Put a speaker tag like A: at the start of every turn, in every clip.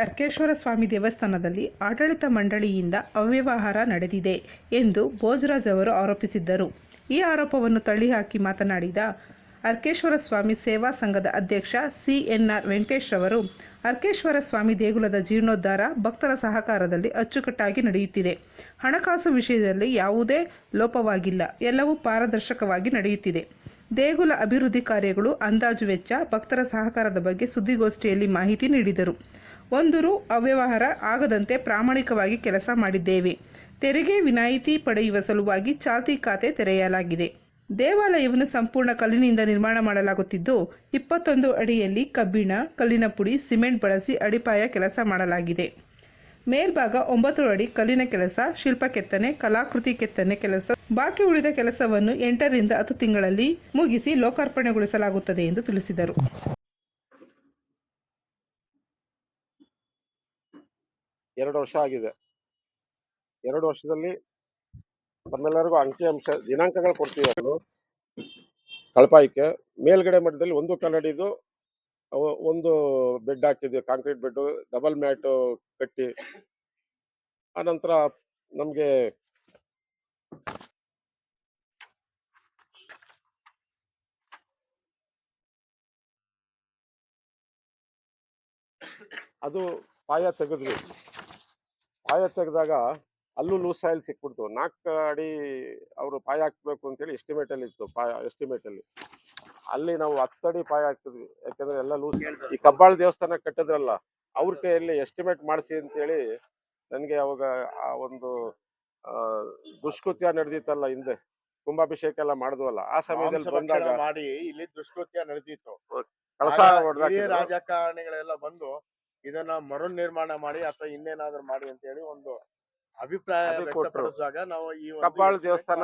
A: ಅರ್ಕೇಶ್ವರ ಸ್ವಾಮಿ ದೇವಸ್ಥಾನದಲ್ಲಿ ಆಡಳಿತ ಮಂಡಳಿಯಿಂದ ಅವ್ಯವಹಾರ ನಡೆದಿದೆ ಎಂದು ಭೋಜರಾಜ್ ಅವರು ಆರೋಪಿಸಿದ್ದರು. ಈ ಆರೋಪವನ್ನು ತಳ್ಳಿಹಾಕಿ ಮಾತನಾಡಿದ ಅರ್ಕೇಶ್ವರ ಸ್ವಾಮಿ ಸೇವಾ ಸಂಘದ ಅಧ್ಯಕ್ಷ CNR ವೆಂಕಟೇಶ್ ರವರು, ಅರ್ಕೇಶ್ವರ ಸ್ವಾಮಿ ದೇಗುಲದ ಜೀರ್ಣೋದ್ಧಾರ ಭಕ್ತರ ಸಹಕಾರದಲ್ಲಿ ಅಚ್ಚುಕಟ್ಟಾಗಿ ನಡೆಯುತ್ತಿದೆ. ಹಣಕಾಸು ವಿಷಯದಲ್ಲಿ ಯಾವುದೇ ಲೋಪವಾಗಿಲ್ಲ, ಎಲ್ಲವೂ ಪಾರದರ್ಶಕವಾಗಿ ನಡೆಯುತ್ತಿದೆ. ದೇಗುಲ ಅಭಿವೃದ್ಧಿ ಕಾರ್ಯಗಳು, ಅಂದಾಜು ವೆಚ್ಚ, ಭಕ್ತರ ಸಹಕಾರದ ಬಗ್ಗೆ ಸುದ್ದಿಗೋಷ್ಠಿಯಲ್ಲಿ ಮಾಹಿತಿ ನೀಡಿದರು. ರೂ ಅವ್ಯವಹಾರ ಆಗದಂತೆ ಪ್ರಾಮಾಣಿಕವಾಗಿ ಕೆಲಸ ಮಾಡಿದ್ದೇವೆ. ತೆರಿಗೆ ವಿನಾಯಿತಿ ಪಡೆಯುವ ಸಲುವಾಗಿ ಚಾಲ್ತಿ ಖಾತೆ ತೆರೆಯಲಾಗಿದೆ. ದೇವಾಲಯವನ್ನು ಸಂಪೂರ್ಣ ಕಲ್ಲಿನಿಂದ ನಿರ್ಮಾಣ ಮಾಡಲಾಗುತ್ತಿದ್ದು 21 ಅಡಿಯಲ್ಲಿ ಕಬ್ಬಿಣ, ಕಲ್ಲಿನ ಪುಡಿ, ಸಿಮೆಂಟ್ ಬಳಸಿ ಅಡಿಪಾಯ ಕೆಲಸ ಮಾಡಲಾಗಿದೆ. ಮೇಲ್ಭಾಗ 9 ಅಡಿ ಕಲ್ಲಿನ ಕೆಲಸ, ಶಿಲ್ಪ ಕೆತ್ತನೆ, ಕಲಾಕೃತಿ ಕೆತ್ತನೆ ಕೆಲಸ ಬಾಕಿ ಉಳಿದ ಕೆಲಸವನ್ನು 8 ರಿಂದ 10 ತಿಂಗಳಲ್ಲಿ ಮುಗಿಸಿ ಲೋಕಾರ್ಪಣೆಗೊಳಿಸಲಾಗುತ್ತದೆ ಎಂದು ತಿಳಿಸಿದರು.
B: 2 ವರ್ಷ ಆಗಿದೆ. 2 ವರ್ಷದಲ್ಲಿ ನಮ್ಮೆಲ್ಲರಿಗೂ ಅಂಕಿಅಂಶ ದಿನಾಂಕಗಳು ಕೊಡ್ತೀವಿ. ಕಳಪಾಯಕ್ಕೆ ಮೇಲ್ಗಡೆ ಮಟ್ಟದಲ್ಲಿ 1 ಕನ್ನಡಿದು ಒಂದು ಬೆಡ್ ಹಾಕಿದ್ವಿ, ಕಾಂಕ್ರೀಟ್ ಬೆಡ್, ಡಬಲ್ ಮ್ಯಾಟ್ ಕಟ್ಟಿ. ಆನಂತರ ನಮಗೆ ಅದು ಪಾಯ ತೆಗೆದ್ವಿ. ಪಾಯ ತೆಗೆದಾಗ ಅಲ್ಲೂ ಲೂಸ್ ಸಾಯಿಲ್ ಸಿಕ್ಬಿಡ್ತು. 4 ಅಡಿ ಅವರು ಪಾಯ ಹಾಕ್ಬೇಕು ಅಂತೇಳಿ ಎಸ್ಟಿಮೇಟ್ ಅಲ್ಲಿ ಇತ್ತು. ಎಸ್ಟಿಮೇಟ್ ಅಲ್ಲಿ ಅಲ್ಲಿ ನಾವು 10 ಅಡಿ ಪಾಯ ಹಾಕ್ತಿದ್ವಿ. ಯಾಕಂದ್ರೆ ಎಲ್ಲ ಲೂಸ್. ಈ ಕಬ್ಬಾಳ ದೇವಸ್ಥಾನ ಕಟ್ಟಿದ್ರಲ್ಲ, ಅವ್ರ ಕೈಯಲ್ಲಿ ಎಸ್ಟಿಮೇಟ್ ಮಾಡಿಸಿ ಅಂತೇಳಿ ನನಗೆ ಅವಾಗ ಆ ಒಂದು ದುಷ್ಕೃತ್ಯ ನಡೆದಿತ್ತಲ್ಲ, ಹಿಂದೆ ಕುಂಭಾಭಿಷೇಕ ಎಲ್ಲ ಮಾಡಿದ್ವಲ್ಲ, ಆ ಸಮಯದಲ್ಲಿ ಬಂದಾಗ
C: ಮಾಡಿ ಇಲ್ಲಿ ದುಷ್ಕೃತ್ಯ ನಡೆದಿತ್ತು.
B: ಕಳಸ
C: ರಾಜಕಾರಣಿಗಳೆಲ್ಲ ಬಂದು ಇದನ್ನ ಮರು ನಿರ್ಮಾಣ ಮಾಡಿ ಅಥವಾ ಇನ್ನೇನಾದ್ರೂ ಮಾಡಿ ಅಂತ ಹೇಳಿ ಒಂದು ಅಭಿಪ್ರಾಯ ವ್ಯಕ್ತಪಡಿಸಿದಾಗ ನಾವು ಈ
B: ಕಬ್ಬಾಳ ದೇವಸ್ಥಾನ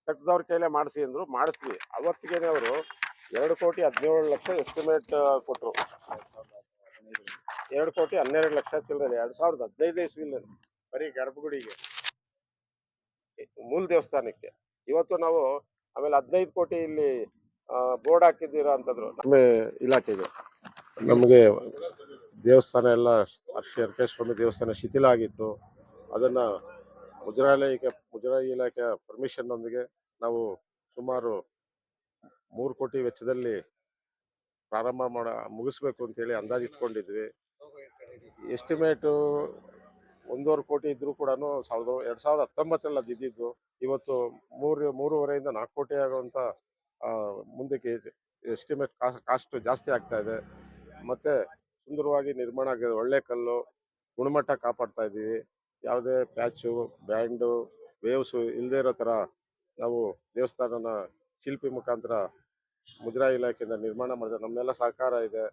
B: ಕಟ್ಟಿದವ್ರ ಕೈಲೇ ಮಾಡಿಸಿ ಅಂದ್ರು. ಮಾಡಿಸ್ವಿ. ಅವತ್ತಿಗೆ ಅವರು 2,17,00,000 ಎಸ್ಟಿಮೇಟ್ ಕೊಟ್ರು. 2,12,00,000 ಚಿಲ್ಲರೆ 2015 ಇಸ್ವಿಲಿ
C: ಬರೀ ಗರ್ಭಗುಡಿಗೆ,
B: ಮೂಲ ದೇವಸ್ಥಾನಕ್ಕೆ. ಇವತ್ತು ನಾವು ಆಮೇಲೆ 15 ಕೋಟಿ ಇಲ್ಲಿ ಬೋರ್ಡ್ ಹಾಕಿದ್ದೀರಾ ಅಂತಂದ್ರು ನಮ್ಮ ಇಲಾಖೆಗೆ. ನಮಗೆ ದೇವಸ್ಥಾನ ಎಲ್ಲ ಅರ್ಕೇಶ್ವರ ದೇವಸ್ಥಾನ ಶಿಥಿಲ ಆಗಿತ್ತು. ಅದನ್ನ ಮುಜರಾಯಿ ಇಲಾಖೆ ಪರ್ಮಿಷನ್ ನೊಂದಿಗೆ ನಾವು ಸುಮಾರು 3 ಕೋಟಿ ವೆಚ್ಚದಲ್ಲಿ ಪ್ರಾರಂಭ ಮುಗಿಸ್ಬೇಕು ಅಂತೇಳಿ ಅಂದಾಜಿಟ್ಕೊಂಡಿದ್ವಿ. ಎಸ್ಟಿಮೇಟ್ 1.5 ಕೋಟಿ ಇದ್ರೂ ಕೂಡ 2019 ಅದು ಇದ್ದಿದ್ದು. ಇವತ್ತು 3.5 4 ಕೋಟಿ ಆಗುವಂತ ಮುಂದಕ್ಕೆ ಎಸ್ಟಿಮೇಟ್ ಕಾಸ್ಟ್ ಜಾಸ್ತಿ ಆಗ್ತಾ ಇದೆ. ಮತ್ತೆ ಸುಂದರವಾಗಿ ನಿರ್ಮಾಣ ಆಗಿದೆ. ಒಳ್ಳೆ ಕಲ್ಲು, ಗುಣಮಟ್ಟ ಕಾಪಾಡ್ತಾ ಇದ್ದೀವಿ. ಯಾವುದೇ ಪ್ಯಾಚು, ಬ್ಯಾಂಡು, ವೇವ್ಸು ಇಲ್ಲದೆ ಇರೋ ಥರ ನಾವು ದೇವಸ್ಥಾನನ ಶಿಲ್ಪಿ ಮುಖಾಂತರ ಮುಜರಾಯಿ ಇಲಾಖೆಯಿಂದ ನಿರ್ಮಾಣ ಮಾಡಿದ್ರೆ ನಮ್ಮೆಲ್ಲ ಸಹಕಾರ ಇದೆ.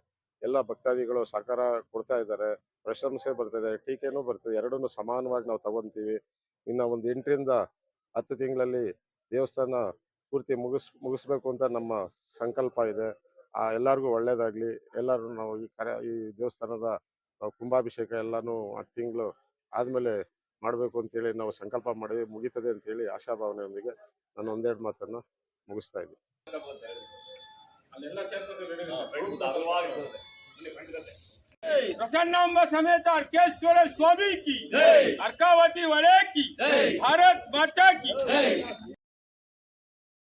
B: ಎಲ್ಲ ಭಕ್ತಾದಿಗಳು ಸಹಕಾರ ಕೊಡ್ತಾ ಇದ್ದಾರೆ. ಪ್ರಶಂಸೆ ಬರ್ತಿದೆ, ಟೀಕೆನೂ ಬರ್ತಿದೆ. ಎರಡನ್ನೂ ಸಮಾನವಾಗಿ ನಾವು ತಗೊಂತೀವಿ. ಇನ್ನು ಒಂದು 8 ರಿಂದ 10 ತಿಂಗಳಲ್ಲಿ ದೇವಸ್ಥಾನ ಪೂರ್ತಿ ಮುಗಿಸ್ಬೇಕು ಅಂತ ನಮ್ಮ ಸಂಕಲ್ಪ ಇದೆ. ಎಲ್ಲರಿಗೂ ಒಳ್ಳೇದಾಗ್ಲಿ. ಎಲ್ಲರೂ ನಾವು ಈ ದೇವಸ್ಥಾನದ ಕುಂಭಾಭಿಷೇಕ ಎಲ್ಲಾನು 10 ತಿಂಗಳು ಆದ್ಮೇಲೆ ಮಾಡಬೇಕು ಅಂತೇಳಿ ನಾವು ಸಂಕಲ್ಪ ಮಾಡಿ ಮುಗೀತದೆ ಅಂತೇಳಿ ಆಶಾಭಾವನೆಯೊಂದಿಗೆ ನಾನು 1-2 ಮಾತನ್ನು ಮುಗಿಸ್ತಾ ಇದ್ದೀನಿ.
D: प्रसन्नांब समेत अर्केश्वर स्वामी की, अर्कावती वड़े की, भारत माता की।